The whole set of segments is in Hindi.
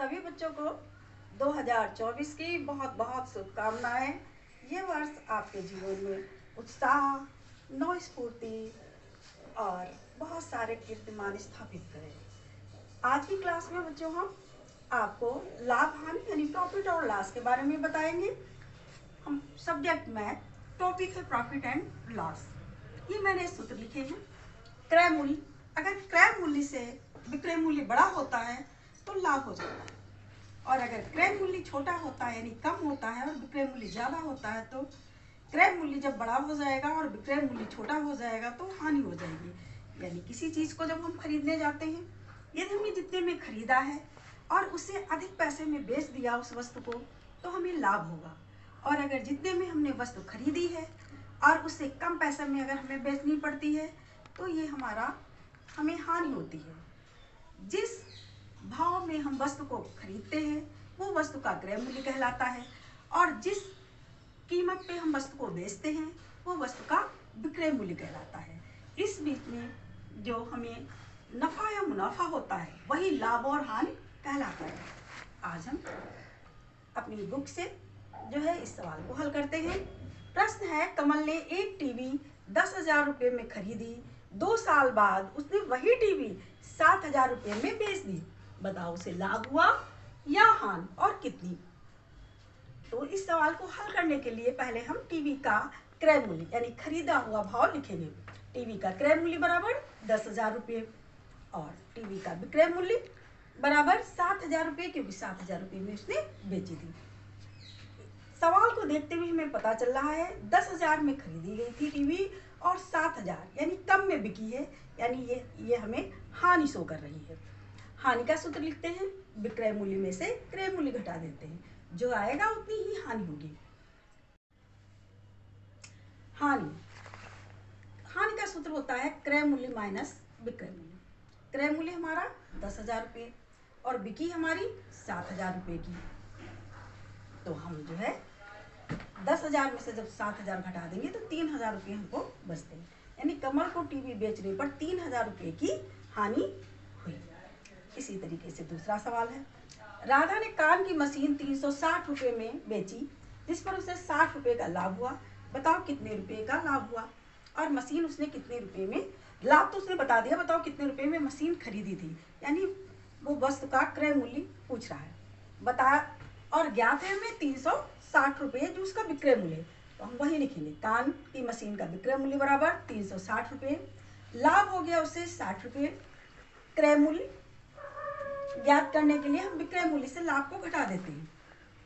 सभी बच्चों को 2024 की बहुत बहुत शुभकामनाएं। ये वर्ष आपके जीवन में उत्साह, नव स्फूर्ति और बहुत सारे कीर्तिमान स्थापित करें। आज की क्लास में बच्चों हम आपको लाभ हानि यानी प्रॉफिट और लॉस के बारे में बताएंगे। हम सब्जेक्ट में टॉपिक है प्रॉफिट एंड लॉस। ये मैंने सूत्र लिखे हैं। क्रय मूल्य, अगर क्रय मूल्य से विक्रय मूल्य बड़ा होता है तो लाभ हो जाता है, और अगर क्रय मूल्य छोटा होता है यानी कम होता है और विक्रय मूल्य ज्यादा होता है तो क्रय मूल्य जब बड़ा हो जाएगा और विक्रय मूल्य छोटा हो जाएगा तो हानि हो जाएगी। यानी किसी चीज को जब हम खरीदने जाते हैं, यदि हमने जितने में खरीदा है और उससे अधिक पैसे में बेच दिया उस वस्तु को तो हमें लाभ होगा, और अगर जितने में हमने वस्तु खरीदी है और उससे कम पैसे में अगर हमें बेचनी पड़ती है तो ये हमें हानि होती है। जिस भाव में हम वस्तु को खरीदते हैं वो वस्तु का क्रय मूल्य कहलाता है, और जिस कीमत पे हम वस्तु को बेचते हैं वो वस्तु का विक्रय मूल्य कहलाता है। इस बीच में जो हमें नफा या मुनाफा होता है वही लाभ और हानि कहलाता है। आज हम अपनी बुक से जो है इस सवाल को हल करते हैं। प्रश्न है, कमल ने एक टीवी 10,000 रुपये में खरीदी, 2 साल बाद उसने वही टीवी 7,000 रुपये में बेच दी। बताओ उसे लाभ हुआ या हानि और कितनी। तो इस सवाल को हल करने के लिए पहले हम टीवी का क्रय मूल्य यानी खरीदा हुआ भाव लिखेंगे। टीवी का क्रय मूल्य बराबर 10,000 रुपये और टीवी का विक्रय मूल्य बराबर 7,000 रुपये, क्योंकि 7,000 रुपये में उसने बेची थी। सवाल को देखते हुए हमें पता चल रहा है 10,000 में खरीदी गई थी टीवी और 7,000 यानी कम में बिकी है, यानी ये हमें हानि शो कर रही है। हानि का सूत्र लिखते हैं, विक्रय मूल्य में से क्रय मूल्य घटा देते हैं, जो आएगा उतनी ही हानि होगी। हानि का सूत्र होता है क्रय मूल्य माइनस विक्रय मूल्य। क्रय मूल्य हमारा 10,000 रुपये और बिकी हमारी 7,000 रुपये की, तो हम जो है 10,000 में से जब 7,000 घटा देंगे तो 3,000 रुपये हमको बचते हैं। यानी कमल को टीवी बेचने पर 3,000 रुपये की हानि हुई। इसी तरीके से दूसरा सवाल है, राधा ने कान की मशीन 360 रुपये में बेची, जिस पर उसे 60 रुपये का लाभ हुआ। बताओ कितने रुपये का लाभ हुआ, और मशीन उसने कितने रुपये में, लाभ तो उसने बता दिया, बताओ कितने रुपये में मशीन खरीदी थी। यानी वो वस्तु का क्रय मूल्य पूछ रहा है, बता, और ज्ञात है हमें 360 रुपये जो उसका विक्रय मूल्य, तो हम वही लिखेंगे। कान की मशीन का विक्रय मूल्य बराबर 360 रुपये, लाभ हो गया उसे 60 रुपये। क्रय मूल्य ज्ञात करने के लिए हम विक्रय मूल्य से लाभ को घटा देते हैं।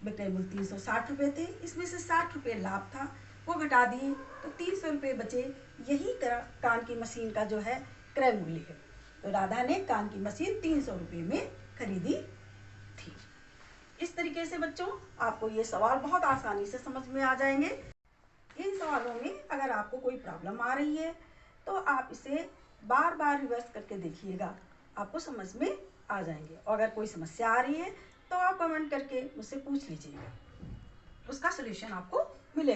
विक्रय मूल्य 360 रुपये थे, इसमें से 60 रुपये लाभ था, वो घटा दिए तो 300 रुपये बचे। यही कान की मशीन का जो है क्रय मूल्य है। तो राधा ने कान की मशीन 300 रुपये में खरीदी थी। इस तरीके से बच्चों आपको ये सवाल बहुत आसानी से समझ में आ जाएंगे। इन सवालों में अगर आपको कोई प्रॉब्लम आ रही है तो आप इसे बार बार रिवर्स करके देखिएगा, आपको समझ में आ जाएंगे। और अगर कोई समस्या आ रही है तो आप कमेंट करके मुझसे पूछ लीजिएगा, उसका सलूशन आपको मिलेगा।